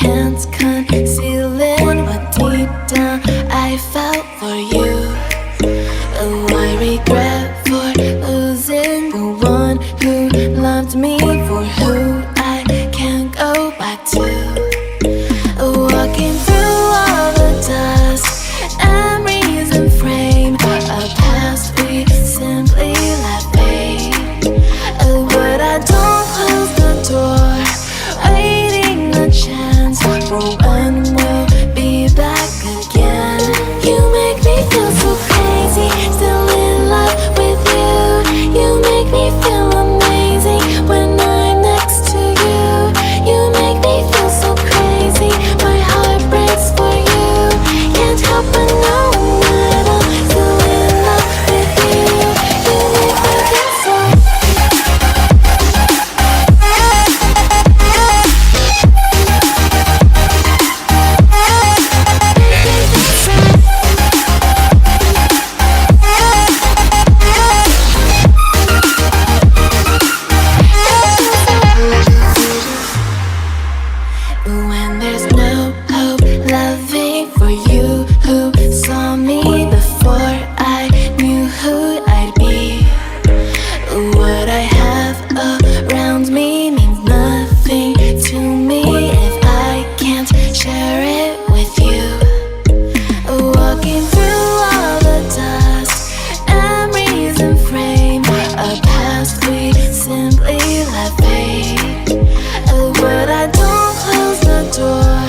can't conceal it, but deep down I felt for you. Oh, I regret for losing the one who loved me, for who I can't go back to. Walking through all the dust, memories and frame, a past we simply let fade. Oh, but I don't close the door, waiting a chance for when we'll be back again. You make me feel so crazy, still in love with you. You make me feel amazing when I'm next to you. You make me feel so crazy, my heart breaks for you. Can't help but know that I'm still in love with you. You make me feel so. When there's no hope loving for you who saw me before I knew who I'd be. What I have around me means nothing to me if I can't share it with you. Walking through all the dust, memories and frame, a past we simply let fade. But I don't close the door,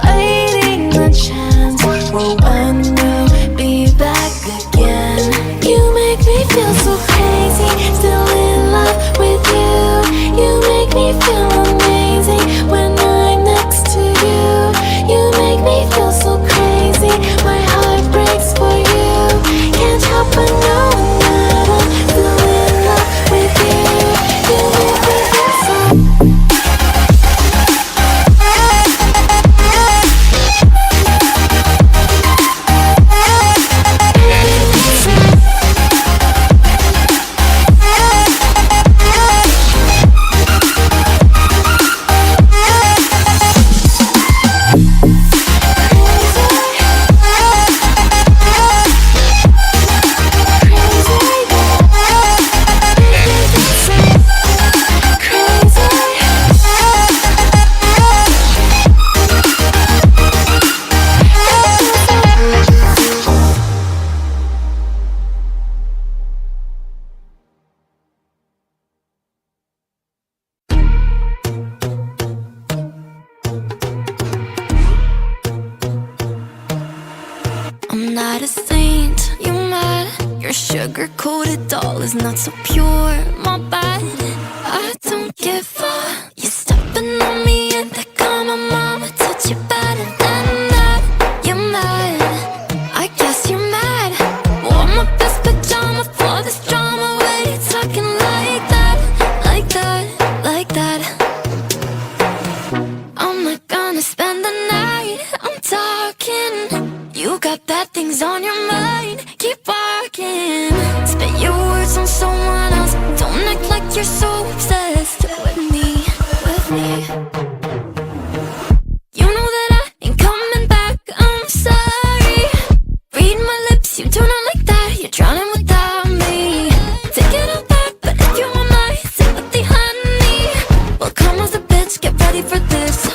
waiting a chance for when we'll be back again. You make me feel so crazy, still in love with you. You make me feel amazing when I'm next to you. You make me feel so crazy, my heart breaks for you. Can't help but know that I'm still in love with you. You make me feel so. I'm not a saint, you mad? Your sugar-coated doll is not so pure, my bad. I don't give a. You're stepping on me and that got my mama touch you better than that. You're mad, I guess you're mad. Wore my best pajama for this drama. Why you talking like that, like that, like that? I'm not gonna spend the night, I'm talking. You got bad things on your mind, keep walking. Spit your words on someone else, don't act like you're so obsessed with me, with me. You know that I ain't coming back, I'm sorry. Read my lips, you do not like that, you're drowning without me. Take it all back, but if you want my sympathy, honey, well come as a bitch, get ready for this.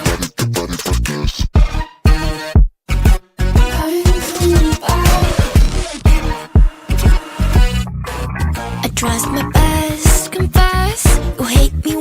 Tries my best, confess. You hate me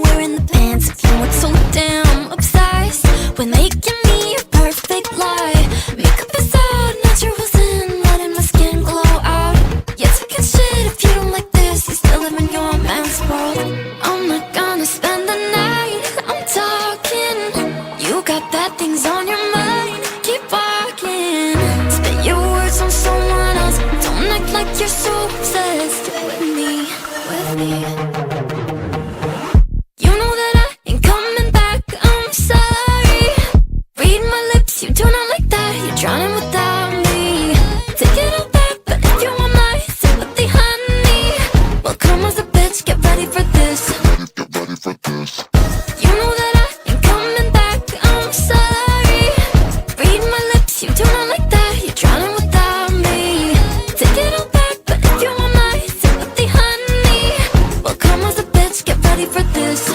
let's get ready for this.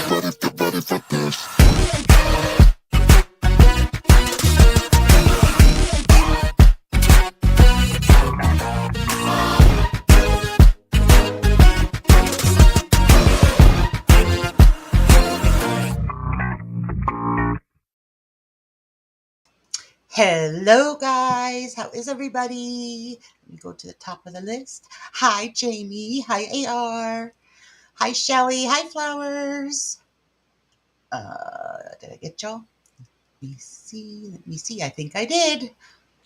Hello guys, how is everybody? Let me go to the top of the list. Hi Jamie, hi AR, hi Shelly, hi Flowers. Did I get y'all? Let me see, I think I did.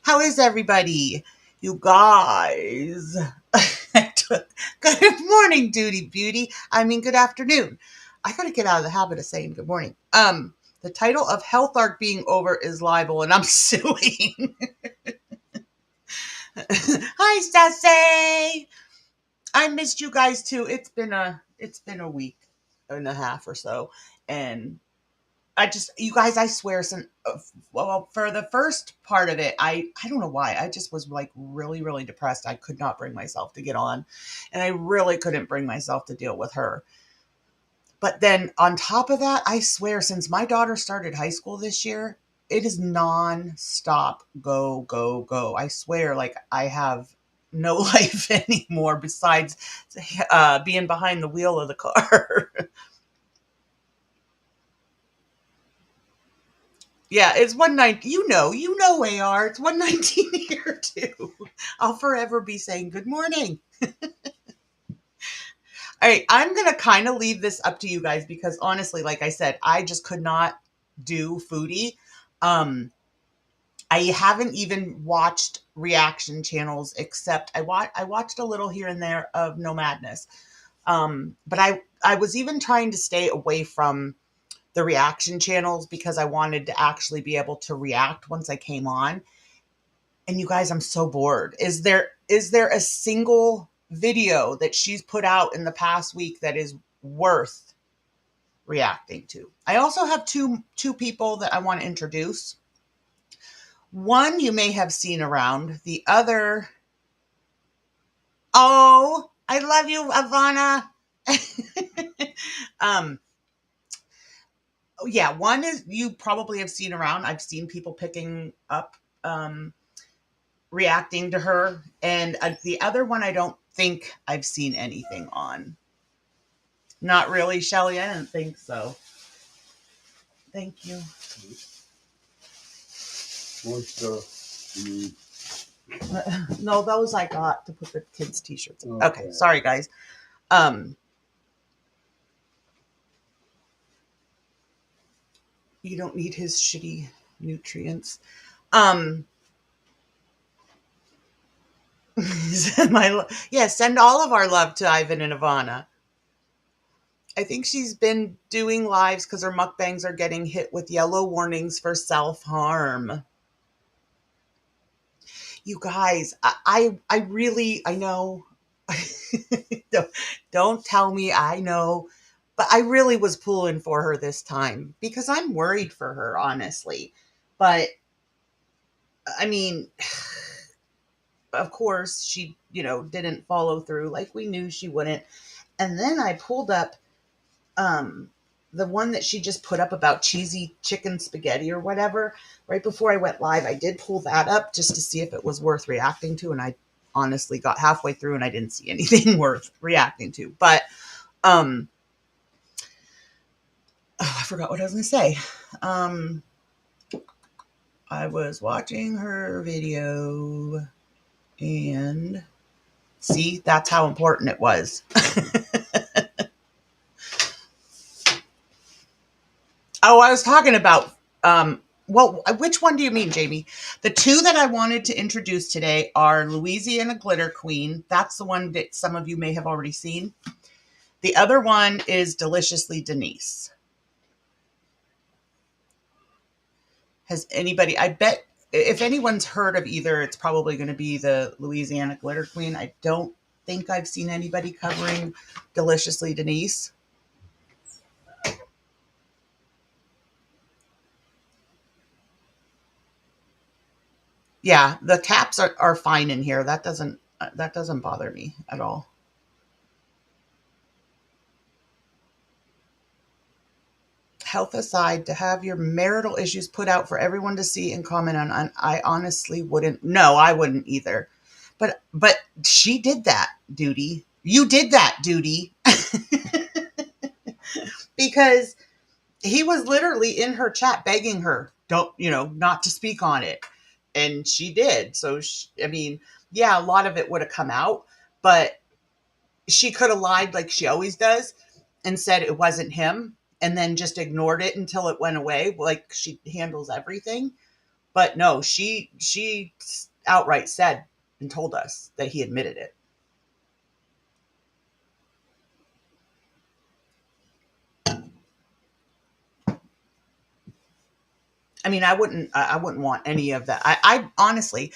How is everybody? You guys. Good morning, Duty Beauty. I mean, good afternoon. I gotta get out of the habit of saying good morning. The title of Health Arc being over is libel and I'm suing. Hi, Sassy. I missed you guys too. It's been a week and a half or so, and you guys, I swear, well, for the first part of it, I don't know why, I just was like really, really depressed. I could not bring myself to get on, and I really couldn't bring myself to deal with her. But then on top of that, I swear, since my daughter started high school this year, it is non-stop go, go, go. I swear, like I have no life anymore besides being behind the wheel of the car. Yeah, it's 119. You know, AR. It's 119 here too. I'll forever be saying good morning. All right, I'm going to kind of leave this up to you guys because honestly, like I said, I just could not do foodie. Um, I haven't even watched reaction channels except I watched a little here and there of No Madness. But I was even trying to stay away from the reaction channels because I wanted to actually be able to react once I came on. And you guys, I'm so bored. Is there a single video that she's put out in the past week that is worth reacting to? I also have two people that I want to introduce. One you may have seen around. The other, oh, I love you, Ivana. um, yeah, one is you probably have seen around. I've seen people picking up, reacting to her, and the other one I don't think I've seen anything on. Not really, Shelly. I didn't think so. Thank you. No, those I got to put the kids' t-shirts in. Okay, sorry guys. You don't need his shitty nutrients. Send all of our love to Ivan and Ivana. I think she's been doing lives because her mukbangs are getting hit with yellow warnings for self-harm. You guys, I really, I know. Don't tell me I know, but I really was pulling for her this time because I'm worried for her, honestly. But I mean, of course, she, didn't follow through like we knew she wouldn't. And then I pulled up um the one that she just put up about cheesy chicken spaghetti or whatever right before I went live. I did pull that up just to see if it was worth reacting to, and I honestly got halfway through and I didn't see anything worth reacting to. But I forgot what I was going to say. I was watching her video and see, that's how important it was. Oh, I was talking about, well, which one do you mean, Jamie? The two that I wanted to introduce today are Louisiana Glitter Queen. That's the one that some of you may have already seen. The other one is Deliciously Denise. Has anybody, I bet if anyone's heard of either, it's probably going to be the Louisiana Glitter Queen. I don't think I've seen anybody covering Deliciously Denise. Yeah, the caps are fine in here. That doesn't bother me at all. health aside, to have your marital issues put out for everyone to see and comment on, I honestly wouldn't. No, I wouldn't either. But she did that, Duty. You did that, Duty. Because he was literally in her chat begging her, don't, not to speak on it. And she did. So, I mean, yeah, a lot of it would have come out, but she could have lied like she always does and said it wasn't him and then just ignored it until it went away, like she handles everything. But no, she outright said and told us that he admitted it. I mean, I wouldn't want any of that. I honestly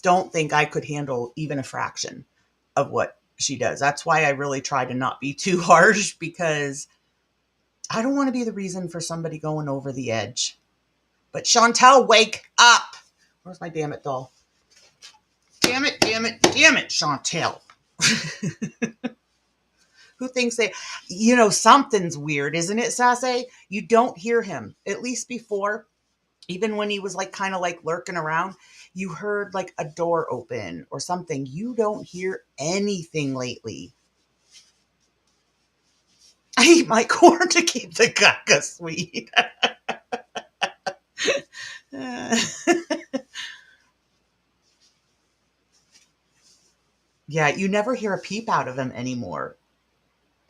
don't think I could handle even a fraction of what she does. That's why I really try to not be too harsh, because I don't want to be the reason for somebody going over the edge. But Chantel, wake up. Where's my Dammit doll? Damn it, damn it, damn it, Chantel. Who thinks something's weird, isn't it, Sassy? You don't hear him. At least before, even when he was like kind of like lurking around, you heard like a door open or something. You don't hear anything lately. I eat my corn to keep the caca sweet. Yeah, you never hear a peep out of him anymore.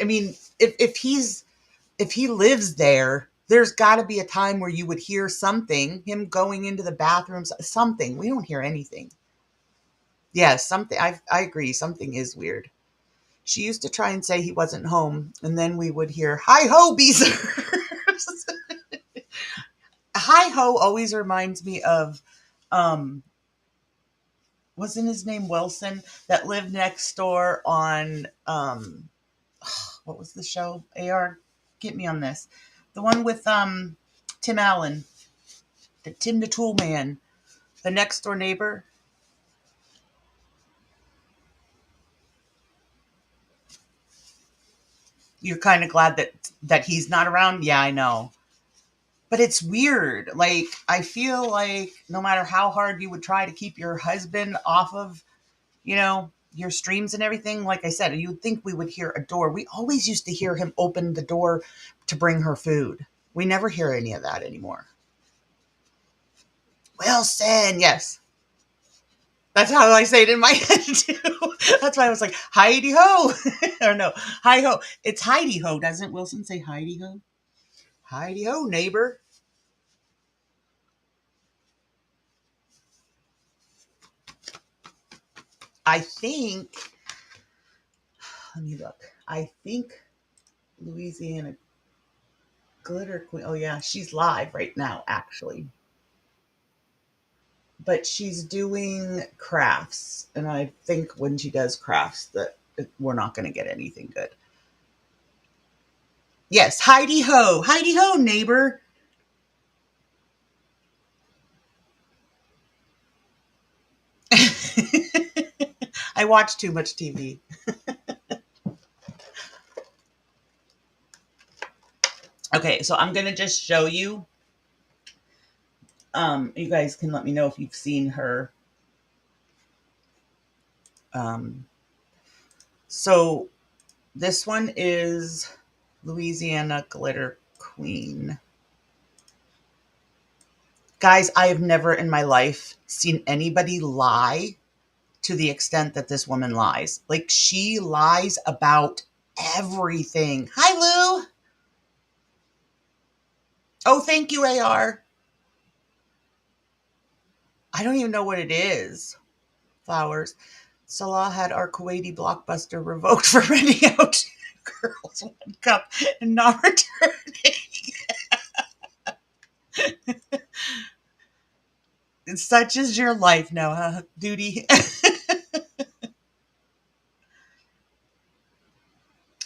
I mean, if he lives there, there's got to be a time where you would hear something, him going into the bathrooms, something. We don't hear anything. Yeah, something. I agree. Something is weird. She used to try and say he wasn't home, and then we would hear, "Hi ho, Beezers." Hi ho always reminds me of, um, wasn't his name Wilson, that lived next door on, what was the show? AR, get me on this. The one with Tim Allen, Tim the Tool Man, the next door neighbor. You're kind of glad that he's not around. Yeah, I know. But it's weird. Like, I feel like no matter how hard you would try to keep your husband off of, your streams and everything, like I said, you'd think we would hear a door. We always used to hear him open the door to bring her food. We never hear any of that anymore. Wilson, yes. That's how I say it in my head too. That's why I was like, Heidi ho. Or no, hi ho. It's Heidi ho. Doesn't Wilson say Heidi ho? Heidi ho, neighbor. I think, let me look. I think Louisiana Glitter Queen. Oh, yeah, she's live right now, actually. But she's doing crafts. And I think when she does crafts, that we're not going to get anything good. Yes, Heidi ho. Heidi ho, neighbor. I watch too much TV. Okay, so I'm going to just show you. You guys can let me know if you've seen her. So this one is Louisiana Glitter Queen. Guys, I have never in my life seen anybody lie to the extent that this woman lies. Like, she lies about everything. Hi, Lou. Oh, thank you, AR. I don't even know what it is. Flowers. Salah had our Kuwaiti blockbuster revoked for renting out Girls One Cup and not returning. Such is your life now, huh, Duty?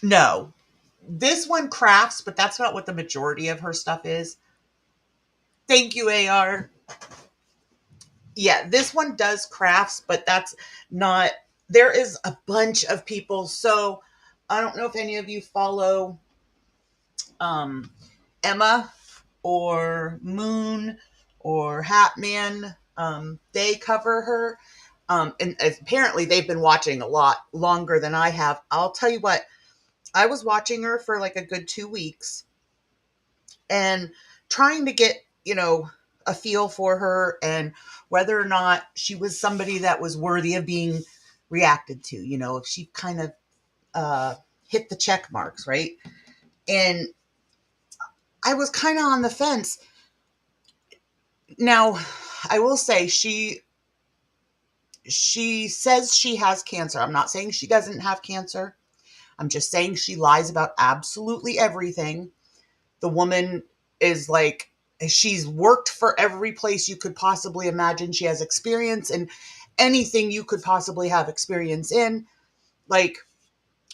No. This one crafts, but that's not what the majority of her stuff is. Thank you, AR. Yeah, this one does crafts, but that's not. There is a bunch of people. So I don't know if any of you follow Emma or Moon or Hatman, they cover her. And apparently they've been watching a lot longer than I have. I'll tell you what, I was watching her for like a good 2 weeks and trying to get, a feel for her and whether or not she was somebody that was worthy of being reacted to, if she kind of hit the check marks, right? And I was kind of on the fence. Now, I will say she says she has cancer. I'm not saying she doesn't have cancer. I'm just saying she lies about absolutely everything. The woman is like, she's worked for every place you could possibly imagine. She has experience in anything you could possibly have experience in. Like,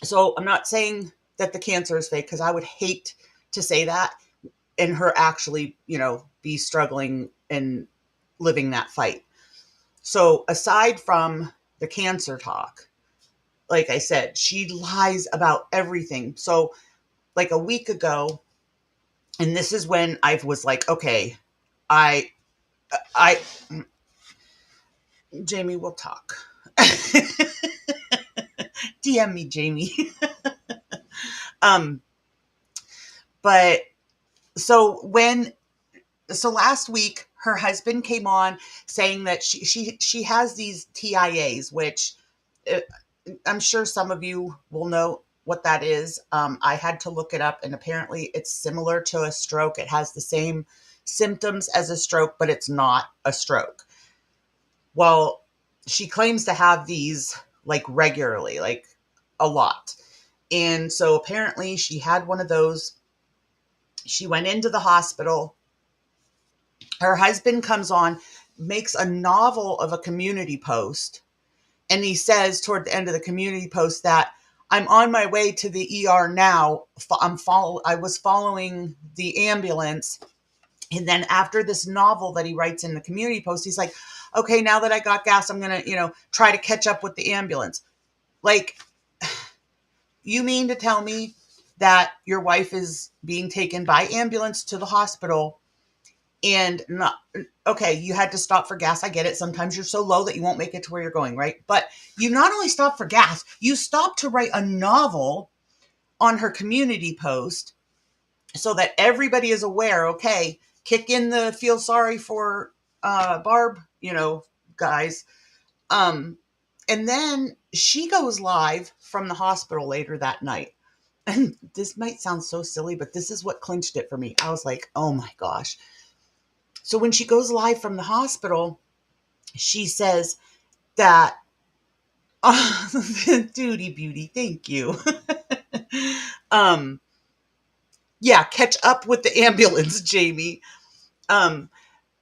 so I'm not saying that the cancer is fake because I would hate to say that and her actually, be struggling and living that fight. So aside from the cancer talk, like I said, she lies about everything. So like a week ago, and this is when I was like, okay, I, Jamie, we'll talk. DM me, Jamie. um, but so last week, her husband came on saying that she has these TIAs, which uh, I'm sure some of you will know what that is. I had to look it up, and apparently it's similar to a stroke. It has the same symptoms as a stroke, but it's not a stroke. Well, she claims to have these like regularly, like a lot. And so apparently she had one of those. She went into the hospital. Her husband comes on, makes a novel of a community post, and he says toward the end of the community post that I'm on my way to the ER now. I was following the ambulance. And then after this novel that he writes in the community post, he's like, okay, now that I got gas, I'm going to, try to catch up with the ambulance. Like, you mean to tell me that your wife is being taken by ambulance to the hospital and not, okay, you had to stop for gas. I get it. Sometimes you're so low that you won't make it to where you're going, right? But you not only stopped for gas, you stopped to write a novel on her community post so that everybody is aware, okay, kick in the feel sorry for Barb, guys. And then she goes live from the hospital later that night. And this might sound so silly, but this is what clinched it for me. I was like, oh my gosh. So when she goes live from the hospital, she says that, duty beauty, thank you. um, yeah, catch up with the ambulance, Jamie. Um,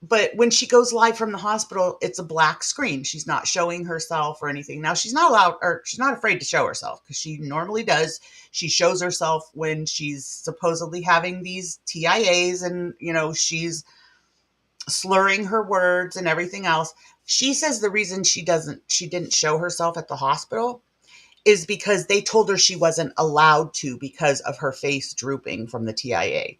but when she goes live from the hospital, it's a black screen. She's not showing herself or anything. Now she's not allowed, or she's not afraid to show herself because she normally does. She shows herself when she's supposedly having these TIAs and, she's slurring her words and everything else. She says the reason she didn't show herself at the hospital is because they told her she wasn't allowed to because of her face drooping from the TIA.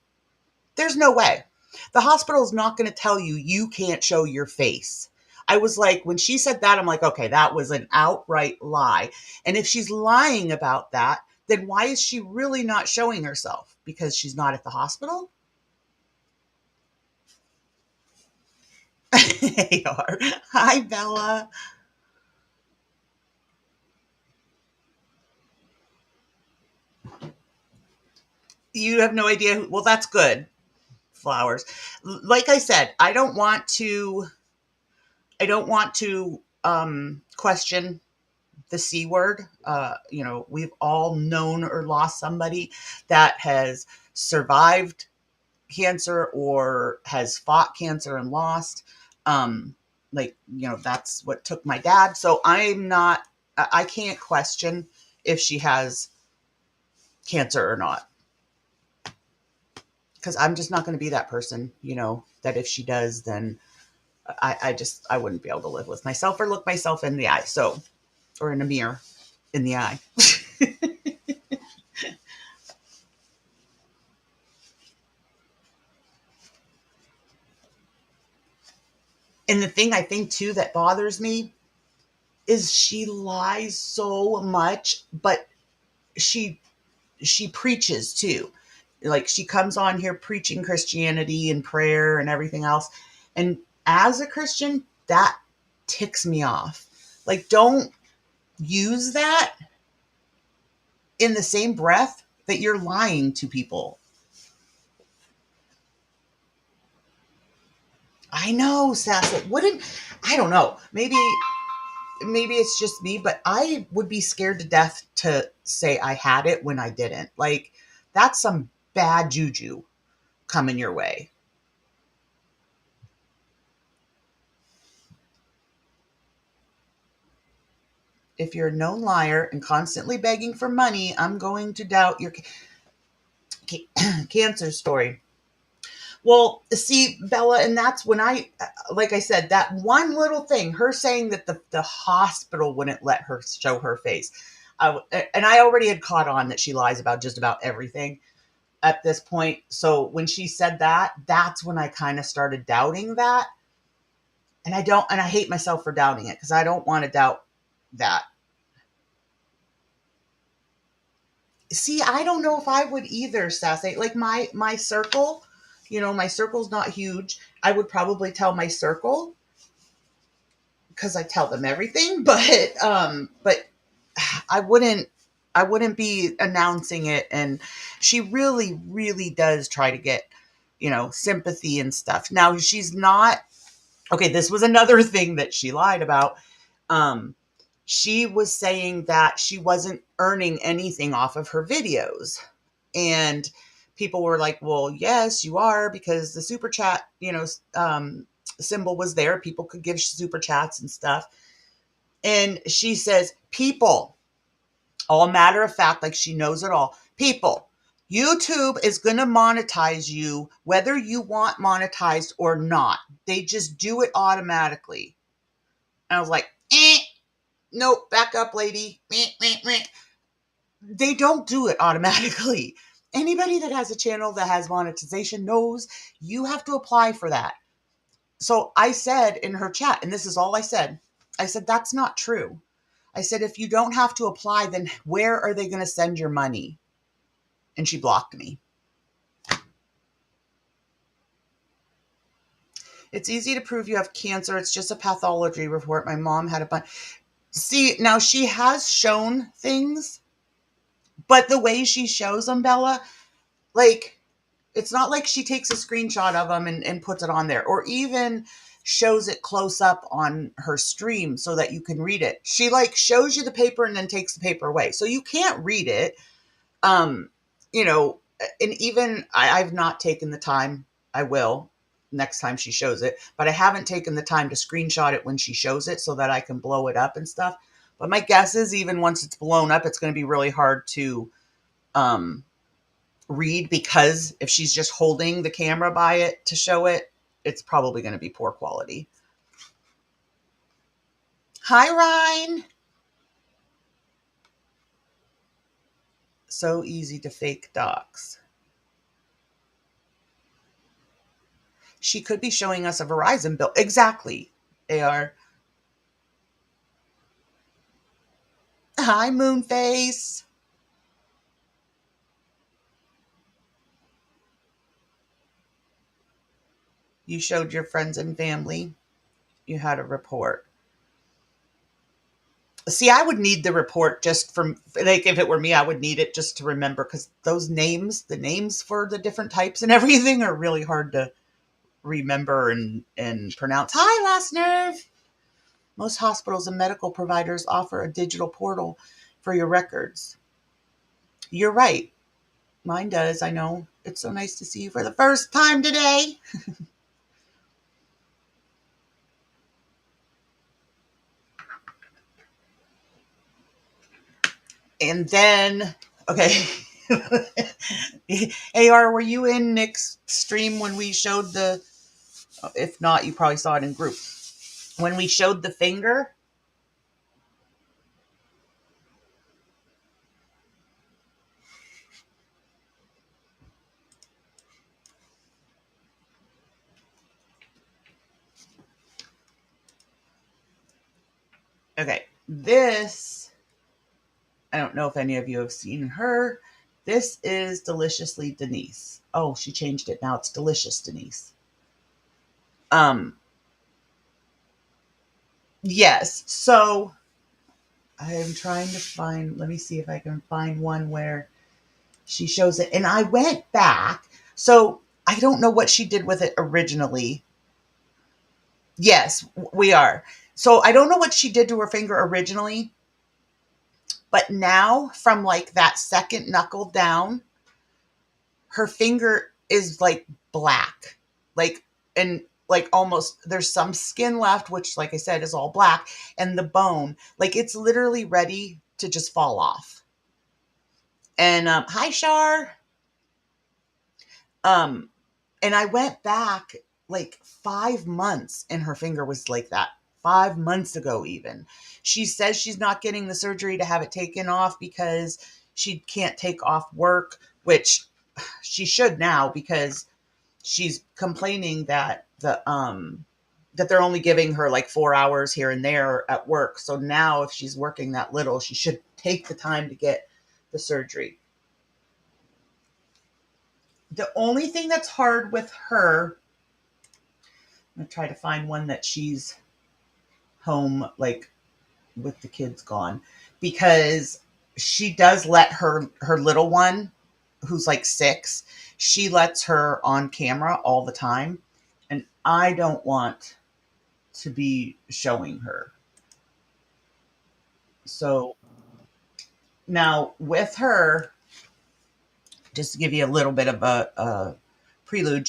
There's no way. The hospital's not going to tell you you can't show your face. I was like, when she said that, I'm like, okay, that was an outright lie. And if she's lying about that, then why is she really not showing herself? Because she's not at the hospital? They are. Hi, Bella. You have no idea. Well, that's good. Flowers. Like I said, I don't want to question the C word. We've all known or lost somebody that has survived cancer or has fought cancer and lost. That's what took my dad. So I can't question if she has cancer or not. Because I'm just not going to be that person, that if she does, then I wouldn't be able to live with myself or look myself in the eye. So, or in a mirror in the eye. And the thing I think too that bothers me is she lies so much, but she she preaches too. Like she comes on here preaching Christianity and prayer and everything else. And as a Christian, that ticks me off. Like, don't use that in the same breath that you're lying to people. I know, Sassy. Wouldn't I don't know. Maybe it's just me, but I would be scared to death to say I had it when I didn't. Like, that's some bad juju coming your way. If you're a known liar and constantly begging for money, I'm going to doubt your cancer story. Well, see, Bella, and that's when like I said, that one little thing, her saying that the hospital wouldn't let her show her face. And I already had caught on that she lies about just about everything at this point. So when she said that, that's when I kind of started doubting that. And I hate myself for doubting it because I don't want to doubt that. See, I don't know if I would either, Sassy. Like my circle, my circle's not huge. I would probably tell my circle because I tell them everything, but I wouldn't be announcing it. And she really, really does try to get, sympathy and stuff. Now she's not okay. This was another thing that she lied about. Um, she was saying that she wasn't earning anything off of her videos. And people were like, well, yes, you are, because the super chat, symbol was there. People could give super chats and stuff. And she says, people, all matter of fact, like she knows it all. People, YouTube is going to monetize you whether you want monetized or not. They just do it automatically. And I was like, nope, back up, lady. They don't do it automatically. Anybody that has a channel that has monetization knows you have to apply for that. So I said in her chat, and this is all I said, that's not true. I said, if you don't have to apply, then where are they going to send your money? And she blocked me. It's easy to prove you have cancer. It's just a pathology report. My mom had a bunch. See, now she has shown things, but the way she shows them, Bella, like, it's not like she takes a screenshot of them and puts it on there, or even shows it close up on her stream so that you can read it. She like shows you the paper and then takes the paper away. So you can't read it. Um, you know, and even I've not taken the time. I will next time she shows it, but I haven't taken the time to screenshot it when she shows it so that I can blow it up and stuff. But my guess is even once it's blown up, it's going to be really hard to um, read, because if she's just holding the camera by it to show it, it's probably going to be poor quality. Hi, Ryan. So easy to fake docs. She could be showing us a Verizon bill. Exactly. AR. Hi, Moonface. You showed your friends and family. You had a report. See, I would need the report just from, like, if it were me, I would need it just to remember, because those names, the names for the different types and everything are really hard to remember and pronounce. Hi, Last Nerve. Most hospitals and medical providers offer a digital portal for your records. You're right. Mine does, I know. It's so nice to see you for the first time today. And then, okay. AR, were you in Nick's stream when we showed the, if not, you probably saw it in group, when we showed the finger? Okay, this, I don't know if any of you have seen her. This is Deliciously Denise. Oh, she changed it. Now it's Delicious Denise. Um, yes. So I am trying to find, let me see if I can find one where she shows it. And I went back. So I don't know what she did with it originally. Yes, we are. So I don't know what she did to her finger originally, but now from like that second knuckle down, her finger is like black. Like, and like almost there's some skin left, which, like I said, is all black, and the bone, like it's literally ready to just fall off. And hi, Shar. Um, and I went back like 5 months and her finger was like that. 5 months ago, even. She says she's not getting the surgery to have it taken off because she can't take off work, which she should now because she's complaining that that they're only giving her like 4 hours here and there at work. So now if she's working that little, she should take the time to get the surgery. The only thing that's hard with her, I'm gonna try to find one that she's home, like with the kids gone, because she does let her little one, who's like 6, she lets her on camera all the time, and I don't want to be showing her. So now with her, just to give you a little bit of a prelude,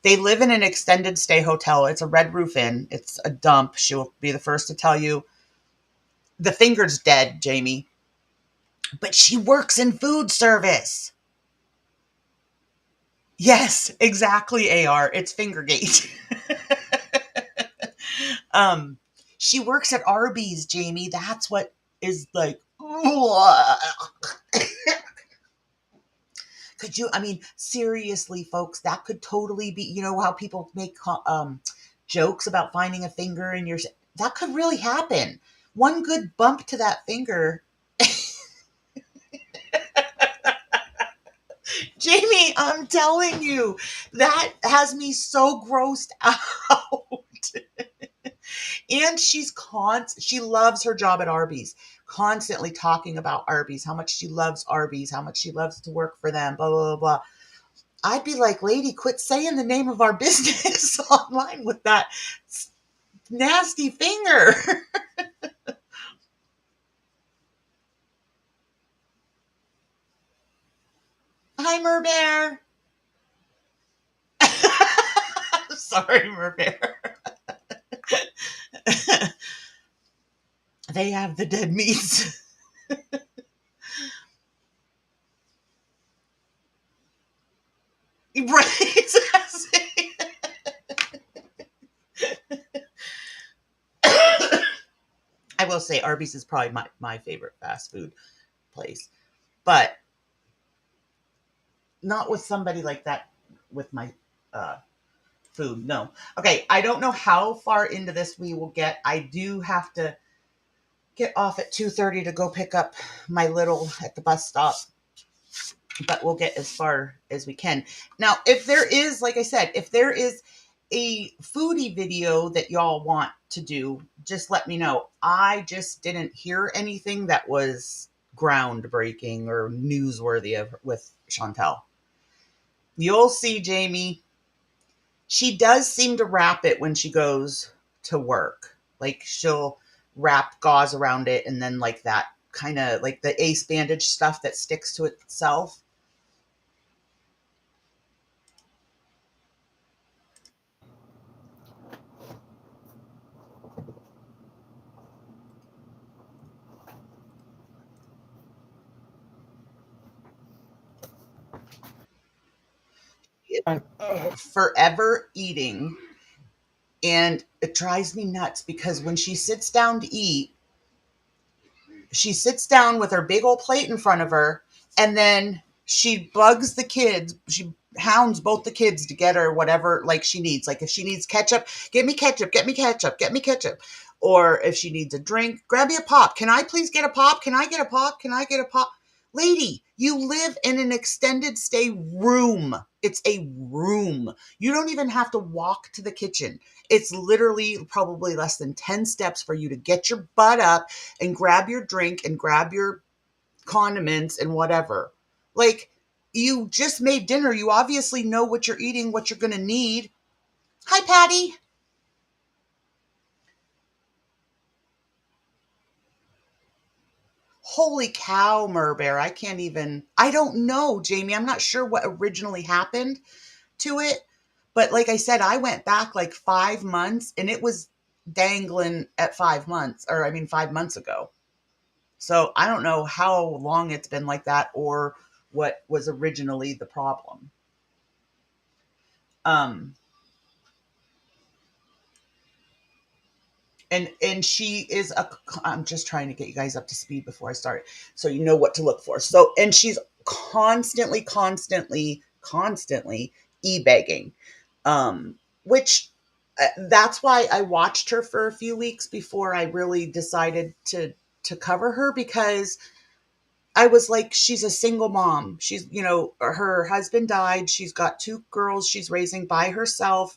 they live in an extended stay hotel. It's a Red Roof Inn. It's a dump. She'll be the first to tell you the finger's dead, Jamie. But she works in food service. Yes, exactly, AR. It's Fingergate. um, she works at Arby's, Jamie. That's what is like. Could you? I mean, seriously, folks, that could totally be. You know how people make jokes about finding a finger in your. That could really happen. One good bump to that finger, Jamie. I'm telling you, that has me so grossed out. And she loves her job at Arby's, constantly talking about Arby's, how much she loves Arby's, how much she loves to work for them, blah, blah, blah, blah. I'd be like, lady, quit saying the name of our business online with that nasty finger. Hi, Merbear. Sorry, Merbear. They have the dead meats. Right. I will say Arby's is probably my favorite fast food place, but not with somebody like that with my uh, food. No. Okay. I don't know how far into this we will get. I do have to get off at 2:30 to go pick up my little at the bus stop, but we'll get as far as we can. Now, if there is, like I said, if there is a foodie video that y'all want to do, just let me know. I just didn't hear anything that was groundbreaking or newsworthy with Chantel. You'll see, Jamie. She does seem to wrap it when she goes to work. Like she'll wrap gauze around it and then like that kind of like the ace bandage stuff that sticks to itself. Forever eating. And it drives me nuts because when she sits down to eat, she sits down with her big old plate in front of her, and then she bugs the kids. She hounds both the kids to get her whatever like she needs. Like if she needs ketchup, get me ketchup, get me ketchup, get me ketchup. Or if she needs a drink, grab me a pop. Can I please get a pop? Can I get a pop? Can I get a pop? Lady, you live in an extended stay room. It's a room. You don't even have to walk to the kitchen. It's literally probably less than 10 steps for you to get your butt up and grab your drink and grab your condiments and whatever. Like, you just made dinner. You obviously know what you're eating, what you're going to need. Hi, Patty. Holy cow, Murbear. I don't know, Jamie. I'm not sure what originally happened to it. But like I said, I went back like 5 months and it was dangling at 5 months, or I mean, 5 months ago. So I don't know how long it's been like that or what was originally the problem. Um, and she is I'm just trying to get you guys up to speed before I start so you know what to look for. So, and she's constantly e-begging, which that's why I watched her for a few weeks before I really decided to cover her, because I was like, she's a single mom. She's, her husband died. She's got two girls she's raising by herself.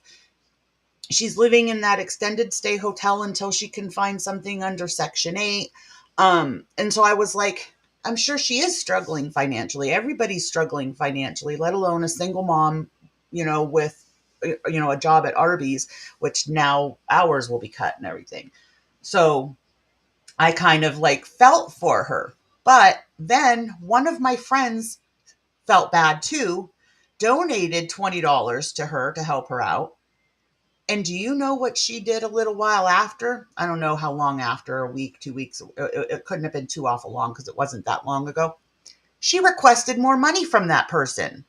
She's living in that extended stay hotel until she can find something under Section 8. And so I was like, I'm sure she is struggling financially. Everybody's struggling financially, let alone a single mom, with, a job at Arby's, which now hours will be cut and everything. So I kind of like felt for her. But then one of my friends felt bad too, donated $20 to her to help her out. And do you know what she did a little while after? I don't know how long after, a week, 2 weeks. It couldn't have been too awful long because it wasn't that long ago. She requested more money from that person.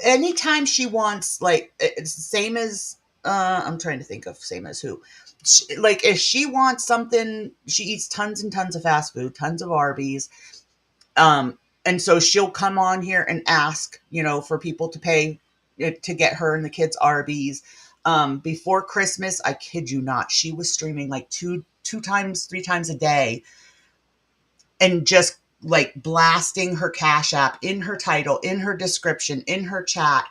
Anytime she wants, like, it's the same as, I'm trying to think of same as who. Like, if she wants something, she eats tons and tons of fast food, tons of Arby's. And so she'll come on here and ask, for people to pay to get her and the kids Arby's. Before Christmas, I kid you not, she was streaming like two times, 3 times a day, and just like blasting her Cash App in her title, in her description, in her chat,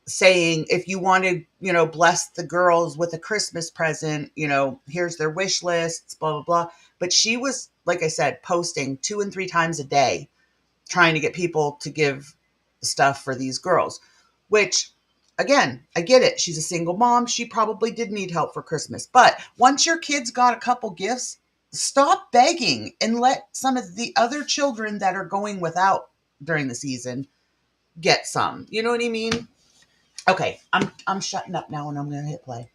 saying, if you want to, bless the girls with a Christmas present, here's their wish lists, blah, blah, blah. But she was, like I said, posting 2 and 3 times a day, trying to get people to give stuff for these girls, which, again, I get it. She's a single mom. She probably did need help for Christmas. But once your kids got a couple gifts, stop begging and let some of the other children that are going without during the season get some. You know what I mean? Okay, I'm shutting up now and I'm going to hit play.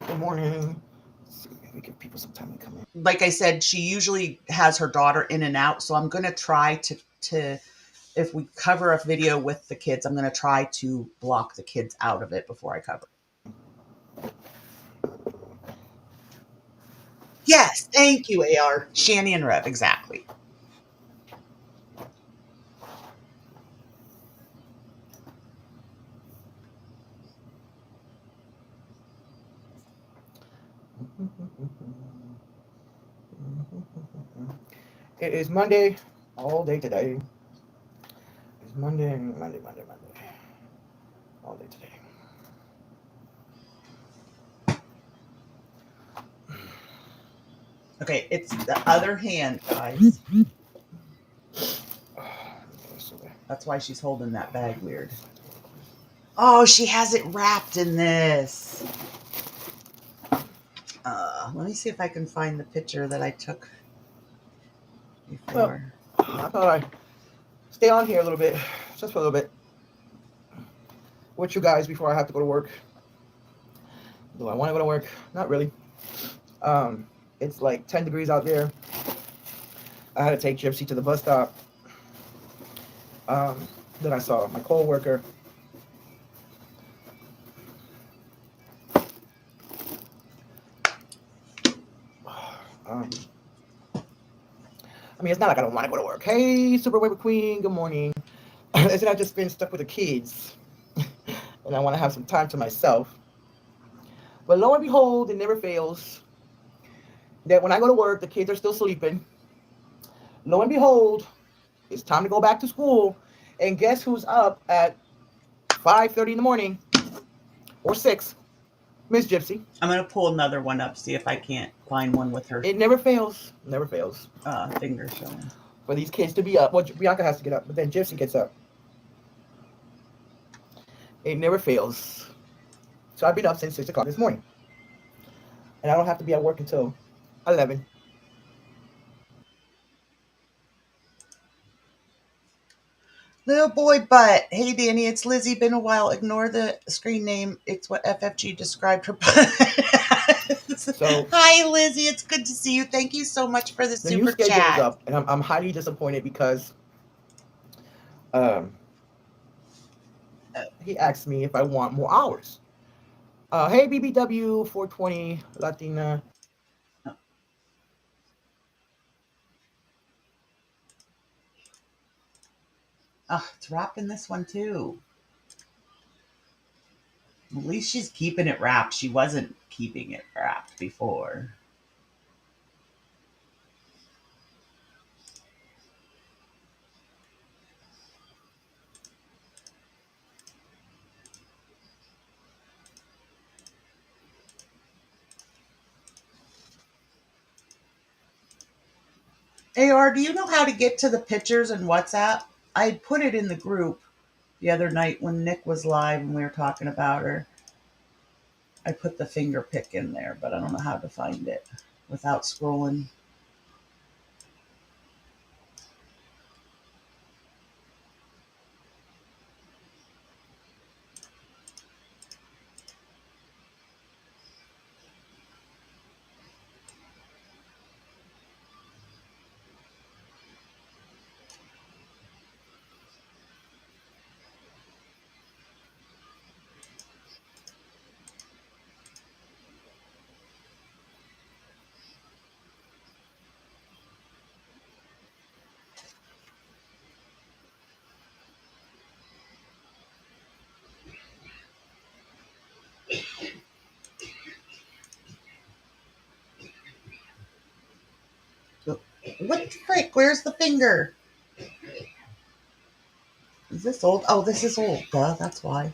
Good morning. Let's see, we give people some time to come in. Like I said, she usually has her daughter in and out, so I'm going to try to if we cover a video with the kids, I'm going to try to block the kids out of it before I cover. Yes, thank you, AR. Shani and Rev, exactly. It is Monday, all day today. It's Monday, all day today. Okay, it's the other hand, guys. That's why she's holding that bag weird. Oh, she has it wrapped in this. Let me see if I can find the picture that I took before. Well, I thought I'd stay on here a little bit, just for a little bit, with you guys before I have to go to work. Do I want to go to work? Not really. It's like 10 degrees out there. I had to take Gypsy to the bus stop. Then I saw my co-worker. I mean, it's not like I don't want to go to work. Hey, Super Waver Queen, good morning. It's that I've just been stuck with the kids. And I want to have some time to myself. But lo and behold, it never fails that when I go to work, the kids are still sleeping. Lo and behold, it's time to go back to school. And guess who's up at 5:30 in the morning or 6? Miss Gypsy. I'm gonna pull another one up, see if I can't find one with her It never fails. Never fails. finger showing. For these kids to be up. Well, Bianca has to get up, but then Gypsy gets up. It never fails. So I've been up since 6 o'clock this morning. And I don't have to be at work until 11. Little boy butt. Hey Danny, it's Lizzie. Been a while. Ignore the screen name. It's what FFG described her butt. So hi Lizzie, it's good to see you. Thank you so much for the the new super schedule is chat. up, and I'm highly disappointed because um, he asked me if I want more hours. Hey BBW 420 Latina. Oh, it's wrapped in this one too. At least she's keeping it wrapped. She wasn't keeping it wrapped before. AR, do you know how to get to the pictures in WhatsApp? I put it in the group the other night when Nick was live and we were talking about her. I put the finger pick in there, but I don't know how to find it without scrolling. What the frick? Where's the finger? Is this old? Oh, this is old. Duh, that's why.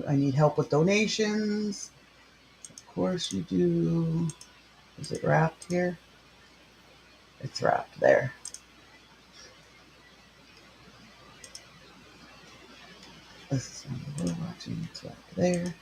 I need help with donations. Of course you do. Is it wrapped here? It's wrapped there. This is when we're watching. It's wrapped there.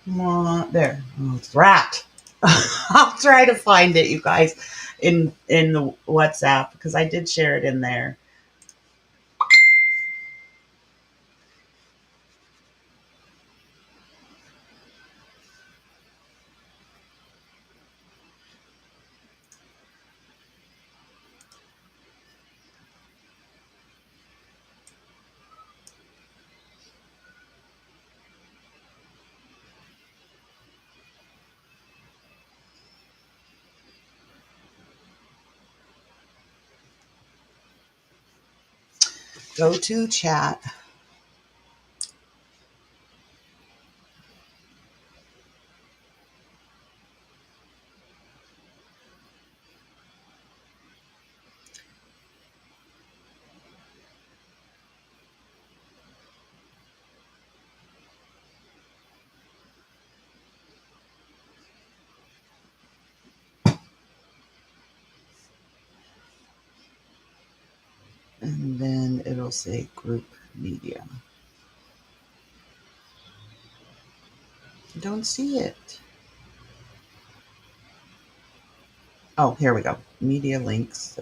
Come on, there. Oh, it's wrapped. I'll try to find it, you guys, in the WhatsApp because I did share it in there. Go to chat. And then it'll say group media. I don't see it. Oh, here we go. Media links.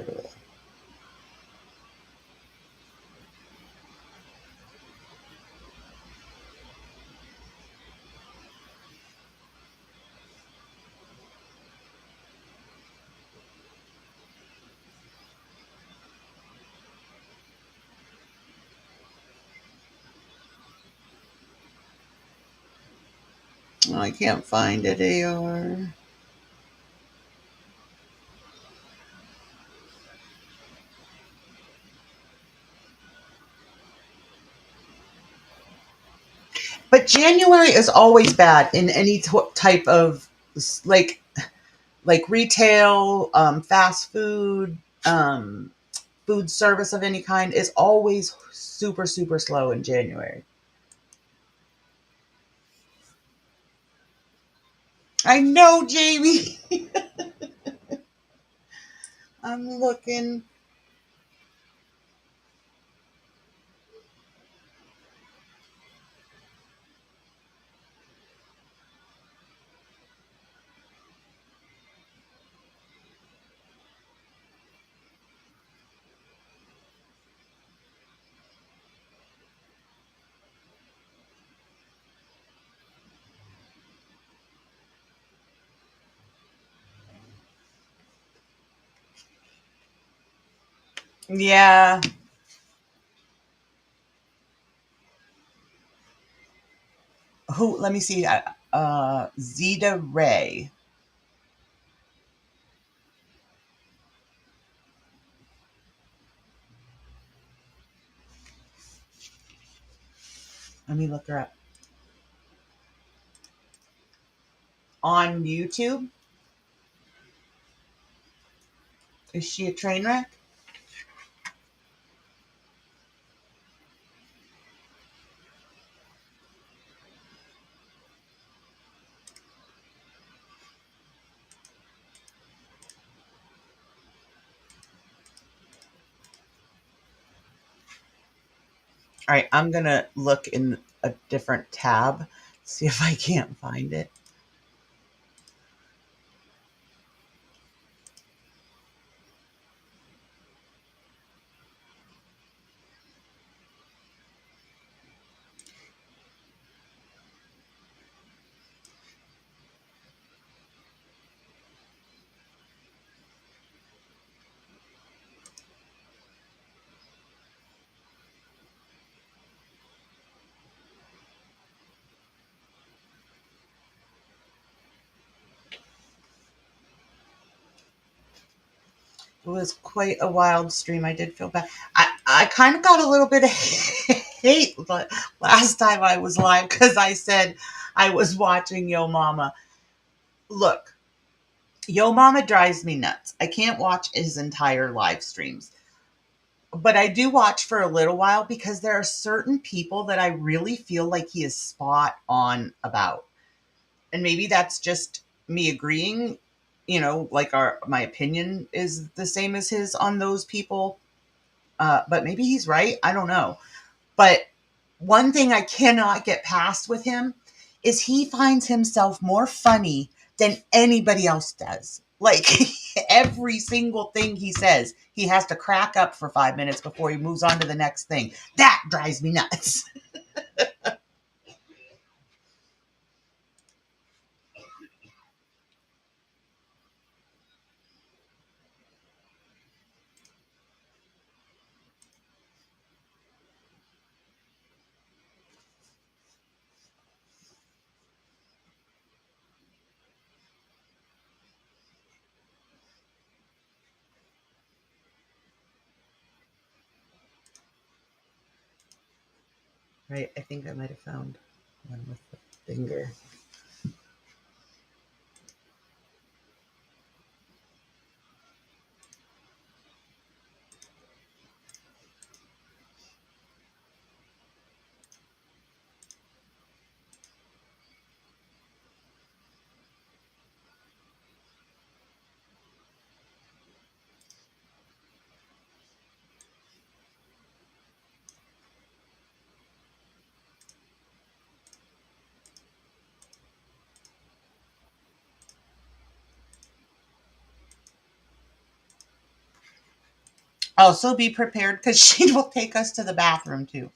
Oh, I can't find it, AR. But January is always bad in any type of like like retail, fast food, food service of any kind is always super super slow in January. I know, Jamie. I'm looking. Yeah. Who? Let me see. Zeta Ray. Let me look her up on YouTube. Is she a train wreck? All right, I'm gonna look in a different tab, see if I can't find it. It was quite a wild stream. I did feel bad. I kind of got a little bit of hate last time I was live because I said I was watching Yo Mama. Look, Yo Mama drives me nuts. I can't watch his entire live streams, but I do watch for a little while because there are certain people that I really feel like he is spot on about. And maybe that's just me agreeing, like our my opinion is the same as his on those people. But maybe he's right. I don't know. But one thing I cannot get past with him is he finds himself more funny than anybody else does. Like every single thing he says, he has to crack up for 5 minutes before he moves on to the next thing. That drives me nuts. Right, I think I might have found one with the finger. Also, be prepared because she will take us to the bathroom too.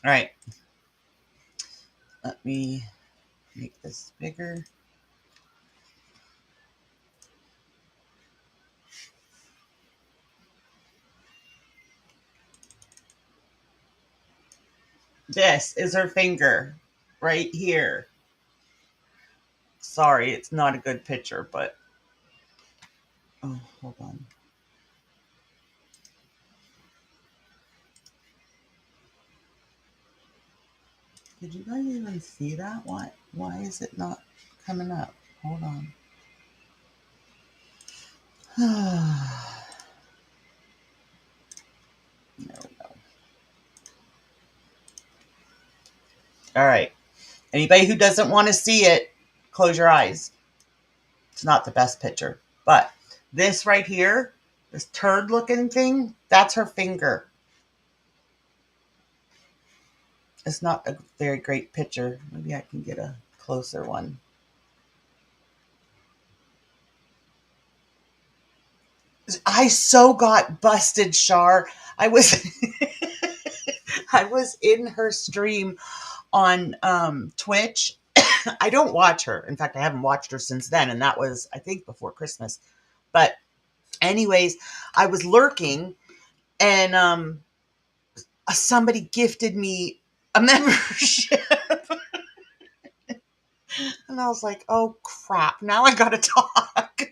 All right. Let me make this bigger. This is her finger right here. Sorry, it's not a good picture, but oh, hold on. Did you guys even see that? Why is it not coming up? Hold on. There we go. All right. Anybody who doesn't want to see it, close your eyes. It's not the best picture. But this right here, this turd looking thing, that's her finger. It's not a very great picture. Maybe I can get a closer one. I so got busted, Shar. I was I was in her stream on Twitch. I don't watch her. In fact, I haven't watched her since then, and that was, I think, before Christmas. But anyways, I was lurking, and somebody gifted me a membership. And I was like, oh crap, now I gotta talk.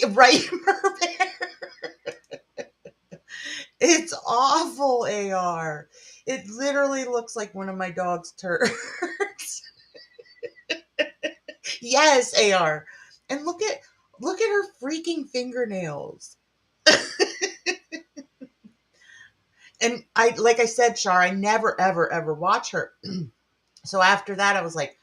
Right, Merbear? It's awful, AR. It literally looks like one of my dog's turds. Yes, AR. And look at her freaking fingernails. And I, like I said, Shar, I never ever ever watch her. So after that I was like,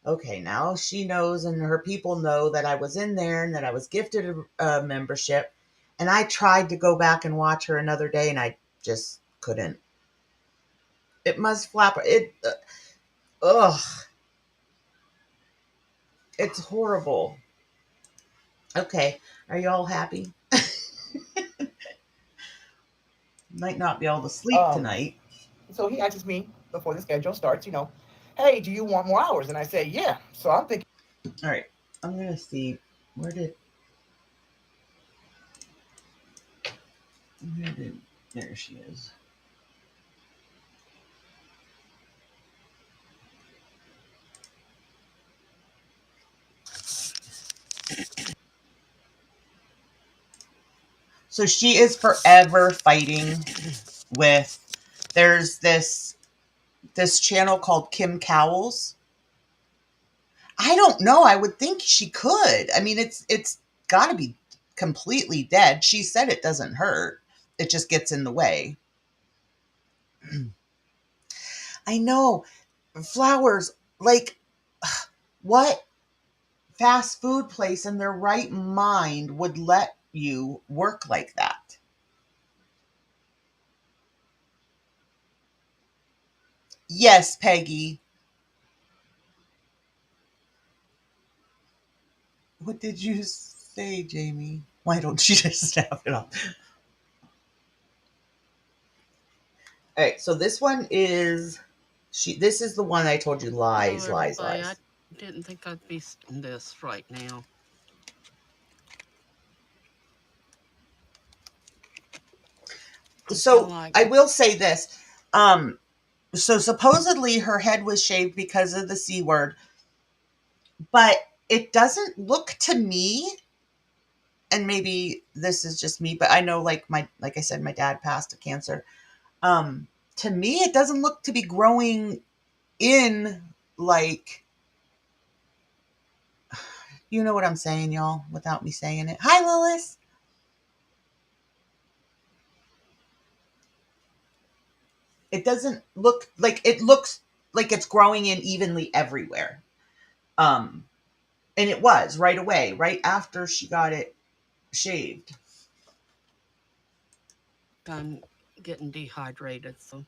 okay, now she knows and her people know that I was in there and that I was gifted a membership. And I tried to go back and watch her another day and I just couldn't. It must flap. Ugh. It's horrible. Okay. Are you all happy? Might not be able to sleep tonight. So he asks me before the schedule starts, hey, do you want more hours? And I say, yeah. So I'm thinking. All right. I'm going to see. There she is. So she is forever fighting with, there's this channel called Kim Cowles. I don't know. I would think she could. I mean, it's got to be completely dead. She said it doesn't hurt. It just gets in the way. I know. Flowers, like, what fast food place in their right mind would let you work like that? Yes, Peggy. What did you say, Jamie? Why don't you just snap it off? All right, so this one is this is the one I told you, lies, Hello, lies, everybody. lies. I didn't think I'd be in this right now. So I will say this. So supposedly her head was shaved because of the C word, but it doesn't look to me, and maybe this is just me, but I know like I said, my dad passed of cancer. To me, it doesn't look to be growing in, like, you know what I'm saying, y'all, without me saying it. Hi, Lilith. It doesn't look like, it looks like it's growing in evenly everywhere. And it was right away, right after she got it shaved. I'm getting dehydrated, so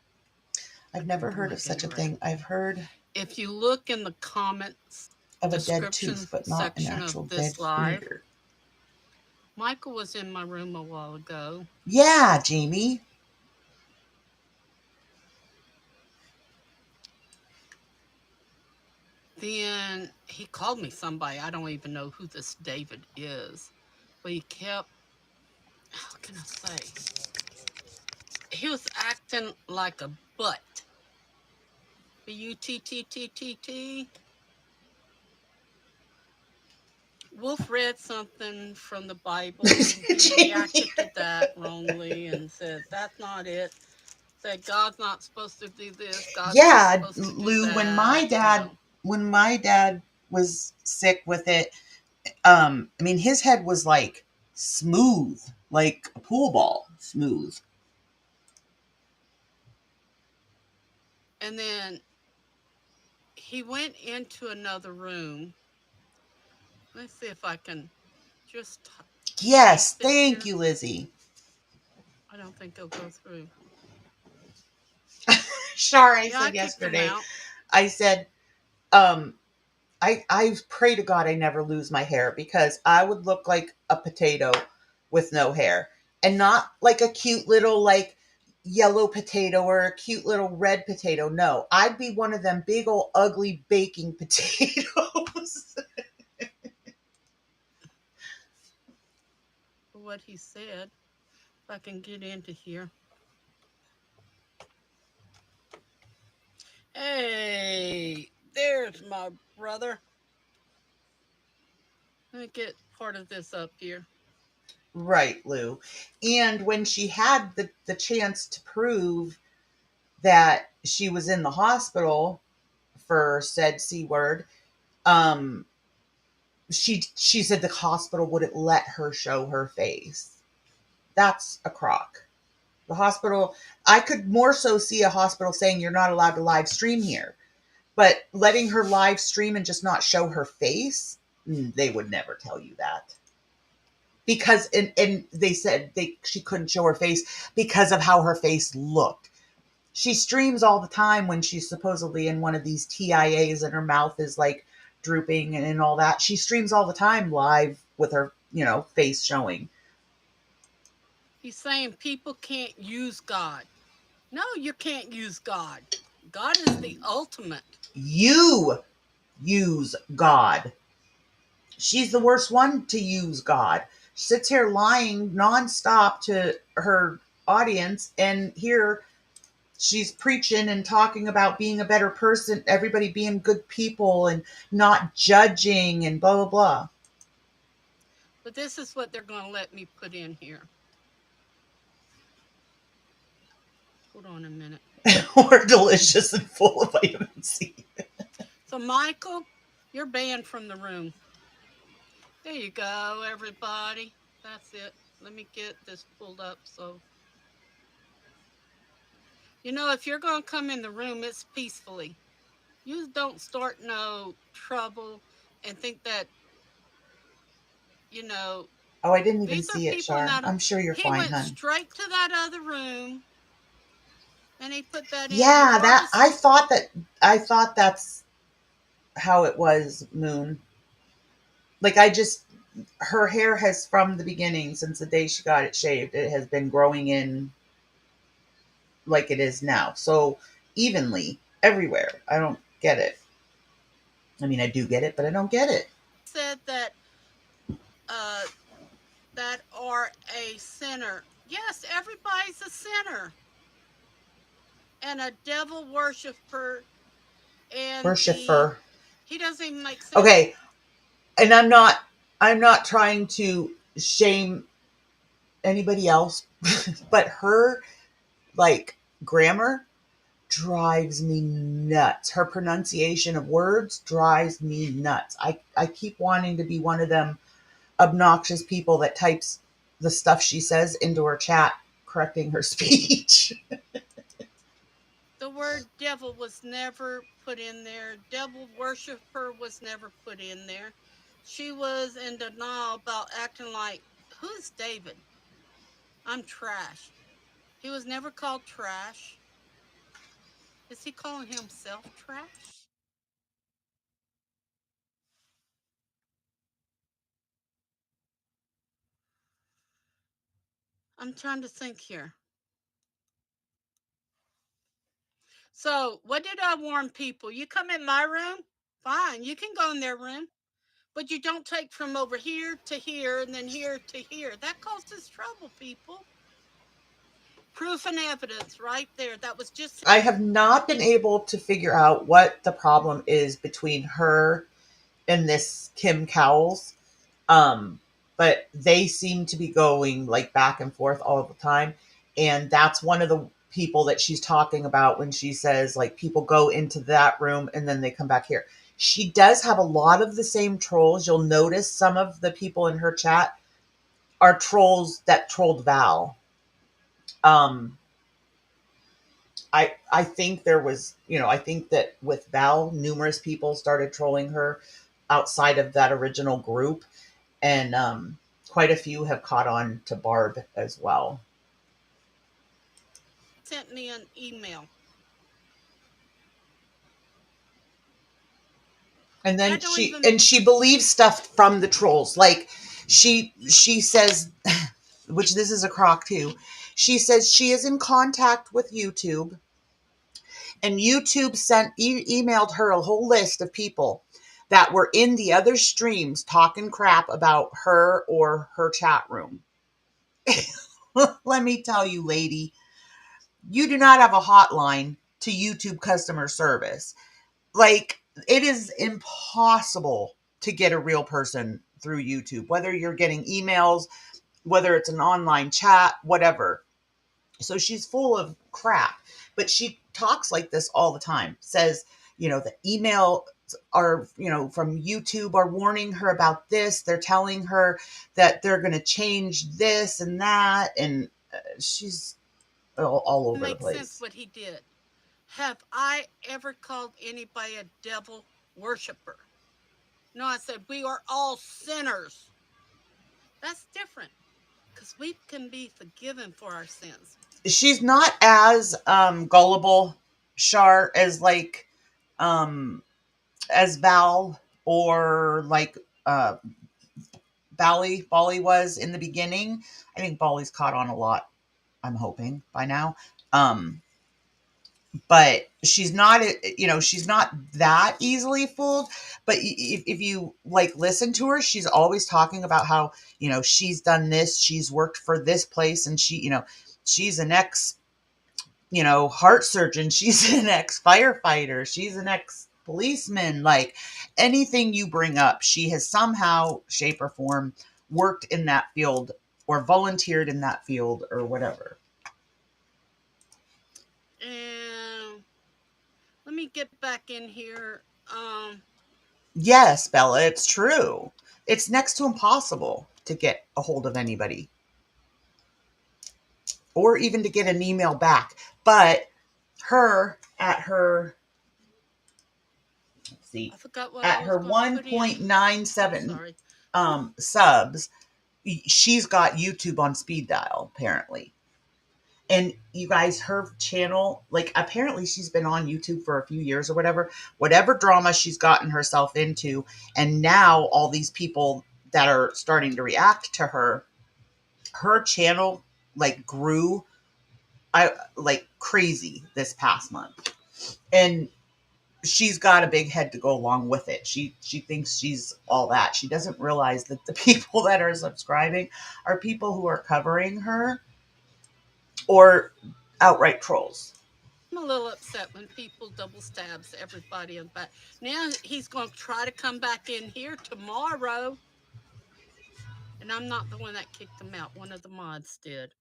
I've never heard of such a thing. I've heard if you look in the comments of a dead tooth, but not an actual dead finger. Michael was in my room a while ago. Yeah, Jamie. then he called me somebody. I don't even know who this David is. But he kept, how can I say? He was acting like a butt. Butt. Wolf read something from the Bible. He reacted to that wrongly and said, that's not it. Said, God's not supposed to do this. God's not Yeah, supposed to do Lou, that. when my dad was sick with it, I mean his head was like smooth, like a pool ball smooth. And then he went into another room. Let's see if I can just Yes, paste it thank here. you, Lizzie. I don't think it'll go through. Shar, I Yeah, I said kicked him yesterday, out. I said, um, I pray to God I never lose my hair because I would look like a potato with no hair and not like a cute little like yellow potato or a cute little red potato. No, I'd be one of them big old ugly baking potatoes. For what he said, if I can get into here. Hey, there's my brother. Let me get part of this up here. Right, Lou. And when she had the chance to prove that she was in the hospital for said C word, um, she said the hospital wouldn't let her show her face. That's a crock. The hospital, I could more so see a hospital saying you're not allowed to live stream here, but letting her live stream and just not show her face, they would never tell you that. Because and they said she couldn't show her face because of how her face looked. She streams all the time when she's supposedly in one of these TIAs and her mouth is like drooping and all that. She streams all the time live with her, face showing. He's saying people can't use God. No, you can't use God. God is the ultimate. You use God. She's the worst one to use God. She sits here lying nonstop to her audience, and here she's preaching and talking about being a better person, everybody being good people and not judging and blah, blah, But this is what they're going to let me put in here. Hold on a minute. blah. Or delicious and full of vitamin C. So, Michael, you're banned from the room. There you go, everybody. That's it. Let me get this pulled up. So, if you're going to come in the room, it's peacefully. You don't start no trouble and think that, you know, Oh, I didn't even these are see it, people Shar. not. I'm sure you're He fine, went hun. straight to that other room and he put that in, Yeah, that regardless. I thought that's how it was, Moon. Like her hair has from the beginning, since the day she got it shaved, it has been growing in like it is now. So evenly everywhere. I don't get it. I mean, I do get it, but I don't get it. Said that uh that are a sinner. Yes, everybody's a sinner and a devil worshiper. And Worshiper. he doesn't even make sense. Okay, and I'm not trying to shame anybody else, but her like grammar drives me nuts. Her pronunciation of words drives me nuts. I keep wanting to be one of them obnoxious people that types the stuff she says into her chat, correcting her speech. The word devil was never put in there. Devil worshiper was never put in there. She was in denial about acting like, who's David? I'm trash. He was never called trash. Is he calling himself trash? I'm trying to think here. So, what did I warn people? You come in my room, Fine, you can go in their room, but you don't take from over here to here and then here to here. That causes trouble, people. Proof and evidence right there. That was just I have not been able to figure out what the problem is between her and this Kim Cowles. Um, but they seem to be going like back and forth all the time. And that's one of the people that she's talking about when she says like people go into that room and then they come back here. She does have a lot of the same trolls. You'll notice some of the people in her chat are trolls that trolled Val. Um, I think there was, I think that with Val, numerous people started trolling her outside of that original group, and quite a few have caught on to Barb as well. sent me an email. And I then don't she even and she believes stuff from the trolls. Like she says, which this is a crock too. She says she is in contact with YouTube, and YouTube emailed her a whole list of people that were in the other streams talking crap about her or her chat room. Let me tell you, lady, you do not have a hotline to YouTube customer service. Like, it is impossible to get a real person through YouTube, whether you're getting emails, whether it's an online chat, whatever. So she's full of crap, but she talks like this all the time. Says, the email are, from YouTube are warning her about this. They're telling her that they're going to change this and that. And she's all over the make sense place. what he did. Have I ever called anybody a devil worshiper? No, I said we are all sinners. That's different because we can be forgiven for our sins. She's not as gullible, Shar, as like um as Val or like Bali was in the beginning. I think Bali's caught on a lot, I'm hoping by now. But she's not that easily fooled. But if you like listen to her, she's always talking about how, she's done this, she's worked for this place, and she's an ex, heart surgeon, she's an ex firefighter, she's an ex policeman. Like, anything you bring up, she has somehow, shape, or form worked in that field or volunteered in that field or whatever. And let me get back in here. Yes, Bella, it's true. It's next to impossible to get a hold of anybody or even to get an email back. But her at her, let's see, I forgot what I at was her going to put in. I'm 1.97 sorry. subs, she's got YouTube on speed dial, apparently. And you guys, her channel, like, apparently she's been on YouTube for a few years or whatever drama she's gotten herself into. And now all these people that are starting to react to her channel like grew like crazy this past month. And she's got a big head to go along with it. She thinks she's all that. She doesn't realize that the people that are subscribing are people who are covering her or outright trolls. I'm a little upset when people double stabs everybody in the back. Now he's going to try to come back in here tomorrow. And I'm not the one that kicked him out. One of the mods did.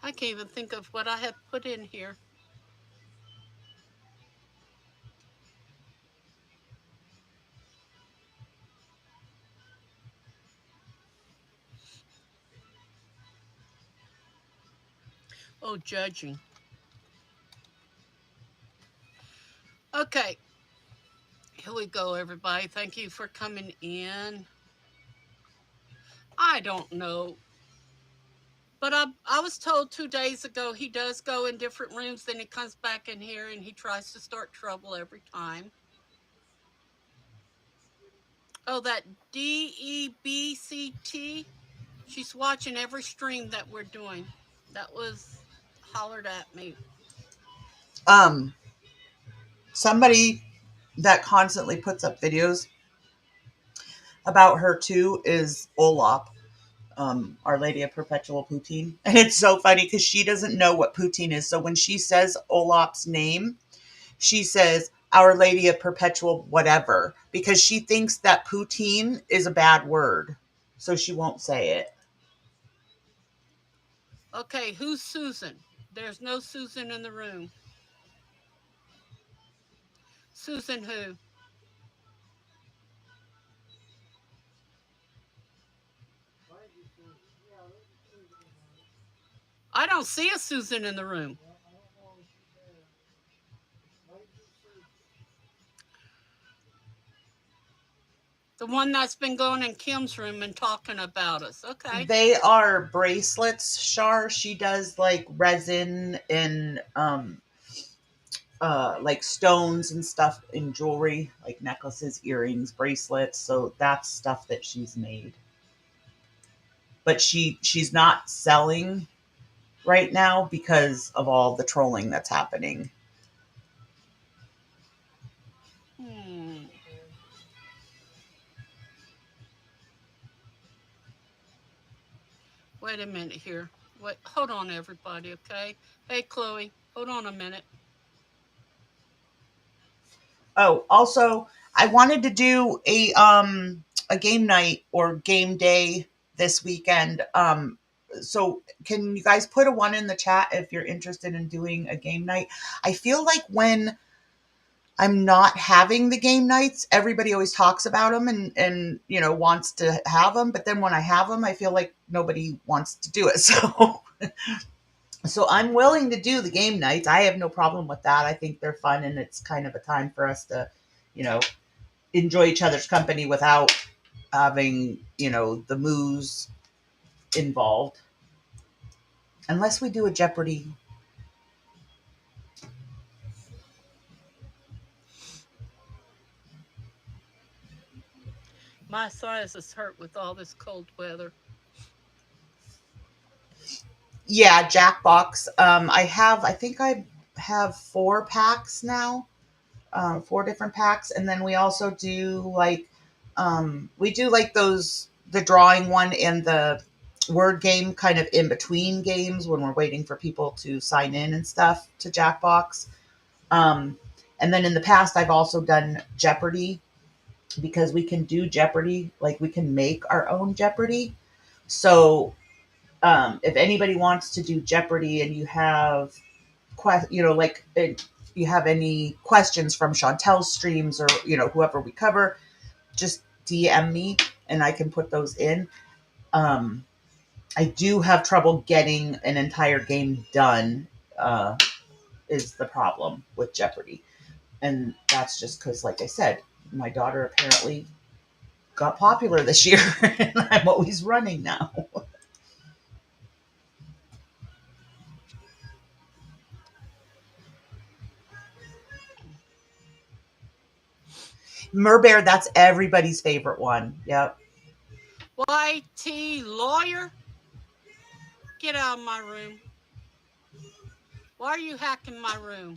I can't even think of what I have put in here. Oh, judging. Okay. Here we go, everybody. Thank you for coming in. I don't know. But I was told 2 days ago he does go in different rooms, then he comes back in here and he tries to start trouble every time. Oh, that DEBCT. She's watching every stream that we're doing. That was hollered at me. Um, Somebody that constantly puts up videos about her too is Olap, Our Lady of Perpetual Poutine. And it's so funny because she doesn't know what poutine is. So when she says Olap's name, she says Our Lady of Perpetual whatever because she thinks that poutine is a bad word. So she won't say it. Okay, who's Susan? There's no Susan in the room. Susan who? I don't see a Susan in the room. The one that's been going in Kim's room and talking about us. Okay. They are bracelets, Shar. She does like resin and like stones and stuff in jewelry, like necklaces, earrings, bracelets. So that's stuff that she's made. But she's not selling right now because of all the trolling that's happening. Hmm. Wait a minute here. Wait, hold on, everybody. Okay. Hey, Chloe, hold on a minute. Oh, also, I wanted to do a game night or game day this weekend. So can you guys put a one in the chat if you're interested in doing a game night? I feel like when I'm not having the game nights, everybody always talks about them and wants to have them, but then when I have them, I feel like nobody wants to do it. So I'm willing to do the game nights. I have no problem with that. I think they're fun and it's kind of a time for us to, you know, enjoy each other's company without having, the moos involved. Unless we do a Jeopardy. My sinus is hurt with all this cold weather. Yeah, Jackbox. I think I have 4 packs now, 4 different packs. And then we also do we do like the drawing one and the word game kind of in between games when we're waiting for people to sign in and stuff to Jackbox. Um, and then in the past, I've also done Jeopardy because we can do Jeopardy, like we can make our own Jeopardy. So if anybody wants to do Jeopardy and you have, you have any questions from Chantel's streams or whoever we cover, just DM me and I can put those in. Um, I do have trouble getting an entire game done. Is the problem with Jeopardy, and that's just because, like I said, my daughter apparently got popular this year, and I'm always running now. Merbear, that's everybody's favorite one. Yep. YT lawyer, get out of my room. Why are you hacking my room?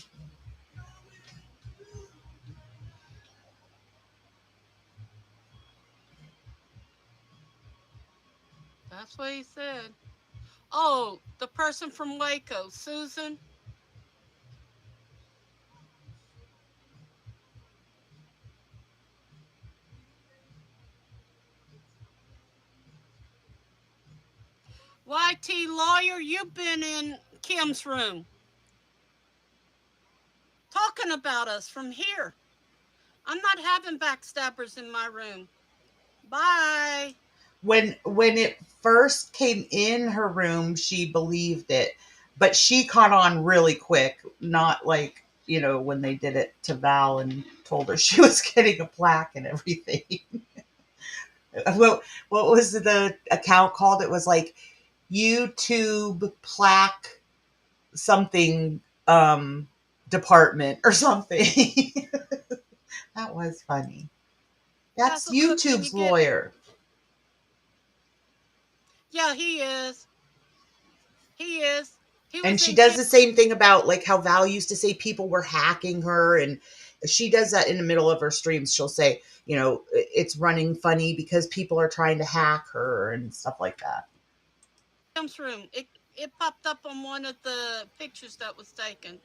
That's what he said. Oh, the person from Waco, Susan. YT lawyer, you've been in Kim's room talking about us from here. I'm not having backstabbers in my room. Bye. When it first came in her room, she believed it, but she caught on really quick. Not like when they did it to Val and told her she was getting a plaque and everything. What was the account called? It was like YouTube plaque something department or something. That was funny. That's Castle Cook, can you YouTube's get. lawyer. Yeah, he is. He is. He And was she in does jail. the same thing about like how Val used to say people were hacking her, and she does that in the middle of her streams. She'll say, it's running funny because people are trying to hack her and stuff like that. Tim's room. It popped up on one of the pictures that was taken.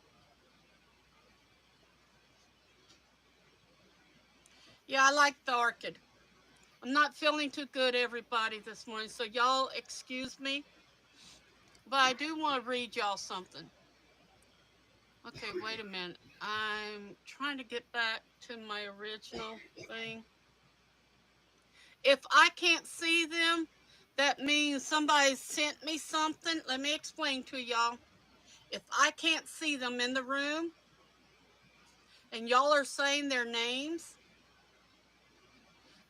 Yeah, I like the orchid. I'm not feeling too good, everybody, this morning, so y'all excuse me. But I do want to read y'all something. Okay, wait a minute. I'm trying to get back to my original thing. If I can't see them, that means somebody sent me something. Let me explain to y'all. If I can't see them in the room and y'all are saying their names,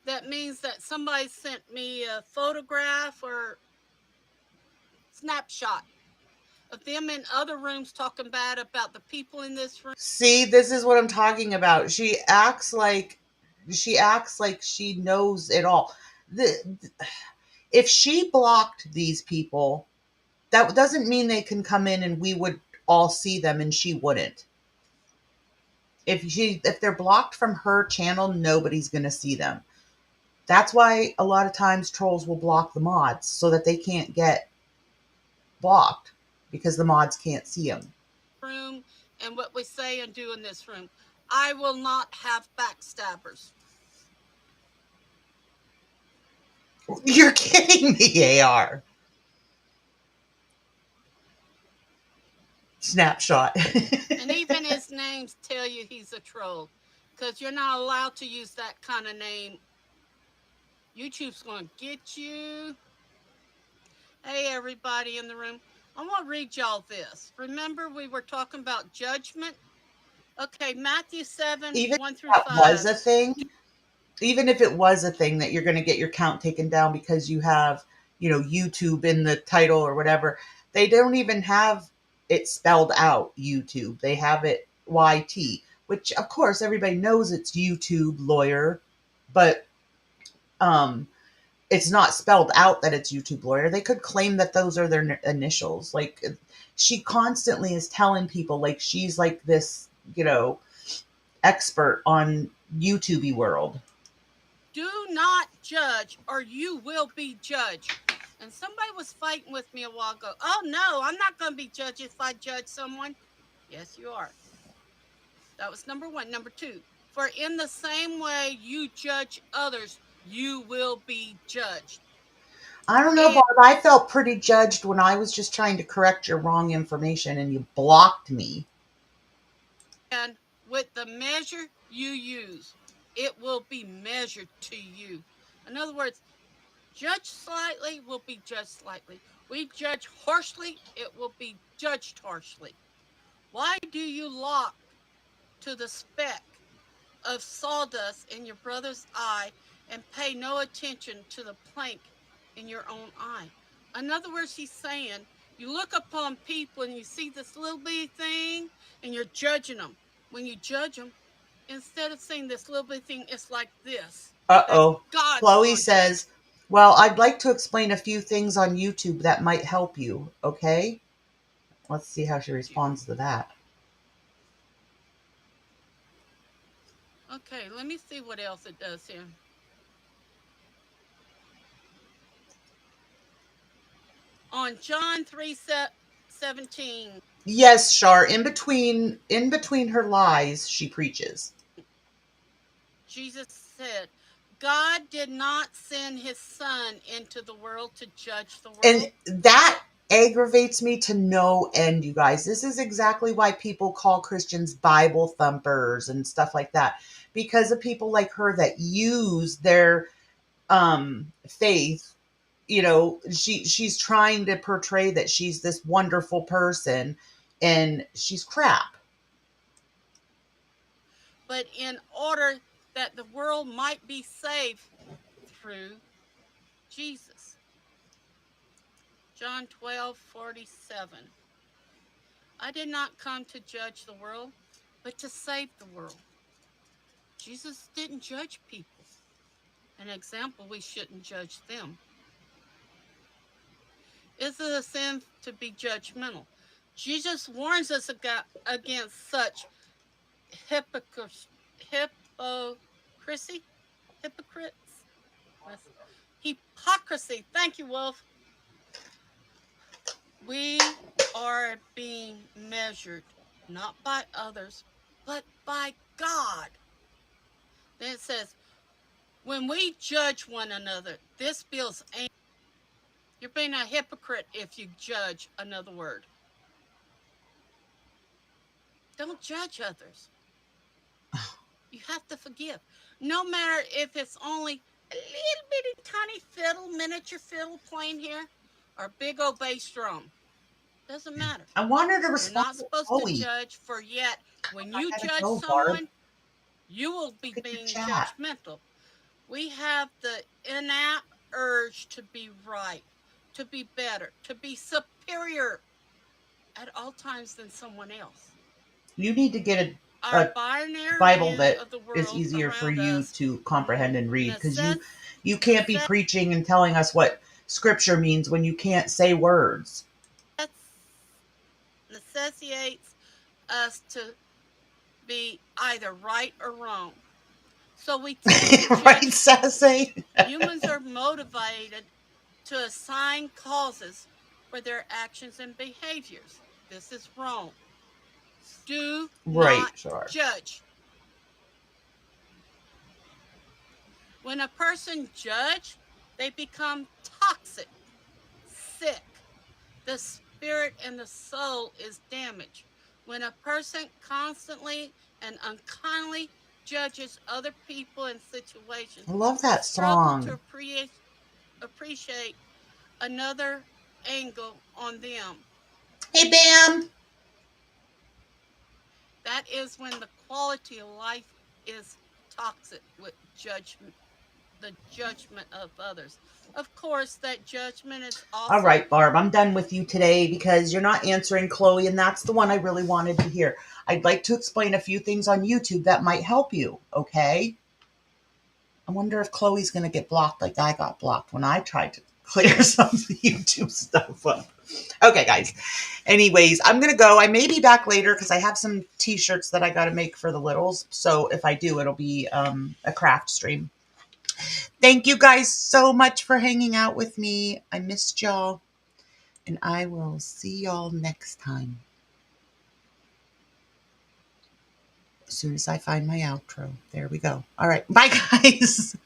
that means that somebody sent me a photograph or snapshot of them in other rooms talking bad about the people in this room. See, this is what I'm talking about. She acts like she knows it all. If she blocked these people, that doesn't mean they can come in and we would all see them and she wouldn't. If they're blocked from her channel, nobody's going to see them. That's why a lot of times trolls will block the mods so that they can't get blocked because the mods can't see them. Room and what we say and do in this room. I will not have backstabbers. You're kidding me, AR. Snapshot. And even his names tell you he's a troll because you're not allowed to use that kind of name. YouTube's going to get you. Hey, everybody in the room. I want to read y'all this. Remember, we were talking about judgment? Okay, Matthew 7 Even 1 if through that was 5. a thing, even if it was a thing that you're going to get your count taken down because you have, YouTube in the title or whatever, they don't even have it spelled out YouTube. They have it YT, which of course everybody knows it's YouTube lawyer, but um it's not spelled out that it's YouTube lawyer. They could claim that those are their initials. Like she constantly is telling people like she's like this, expert on YouTubey world. Do not judge or you will be judged. And somebody was fighting with me a while ago. Oh, no, I'm not going to be judged if I judge someone. Yes, you are. That was number one. Number two, for in the same way you judge others, you will be judged. I don't know, And, Barb. I felt pretty judged when I was just trying to correct your wrong information and you blocked me. and with the measure you use, it will be measured to you. In other words, judge slightly will be judged slightly. We judge harshly, it will be judged harshly. Why do you look to the speck of sawdust in your brother's eye and pay no attention to the plank in your own eye? In other words, he's saying you look upon people and you see this little bitty thing and you're judging them. When you judge them, instead of saying this little bitty thing, it's like this that Uh-oh. God's Chloe going to judge. says, well, I'd like to explain a few things on YouTube that might help you, okay? Let's see how she responds to that. Okay, let me see what else it does here. On John 3:17, Yes, Shar, in between her lies, she preaches. Jesus said, God did not send his son into the world to judge the And world. that aggravates me to no end, you guys. This is exactly why people call Christians Bible thumpers and stuff like that. Because of people like her that use their faith. She's trying to portray that she's this wonderful person and she's crap. But in order that the world might be saved through Jesus. John 12:47. I did not come to judge the world, but to save the world. Jesus didn't judge people. An example, we shouldn't judge them. Is it a sin to be judgmental? Jesus warns us against such hypocrisy. Hypocrisy? Hypocrites? Hypocrisy. Thank you, Wolf. We are being measured not by others, but by God. Then it says, when we judge one another, this builds anger. You're being a hypocrite if you judge another word. Don't judge others. You have to forgive. No matter if it's only a little bitty tiny fiddle, miniature fiddle playing here, or big old bass drum. Doesn't matter. I want her to You're respond not to supposed to Chloe. judge, for yet when I you gotta judge go, Barb. someone, you will be Look at your being chat. judgmental. We have the innate urge to be right, to be better, to be superior at all times than someone else. You need to get Our a binary Bible view that of the is world easier for around you us to comprehend and read, because you can't be necess- preaching and telling us what scripture means when you can't say words. necessitates us to be either right or wrong. So we tend to Right, judge people. Sassy? Humans are motivated to assign causes for their actions and behaviors. This is wrong. Do Right, not sure. judge. When a person judges, they become toxic, sick. The spirit and the soul is damaged. When a person constantly and unkindly judges other people and situations, I love they that struggle to song. appreciate another angle on them. Hey, Bam. That is when the quality of life is toxic with judgment, the judgment of others. Of course, that judgment is All also right, Barb, I'm done with you today because you're not answering Chloe, and that's the one I really wanted to hear. I'd like to explain a few things on YouTube that might help you, okay? I wonder if Chloe's going to get blocked like I got blocked when I tried to clear some of the YouTube stuff up. Okay, guys. Anyways, I'm going to go. I may be back later because I have some t-shirts that I got to make for the littles. So if I do, it'll be a craft stream. Thank you guys so much for hanging out with me. I missed y'all. And I will see y'all next time. As soon as I find my outro. There we go. All right. Bye, guys.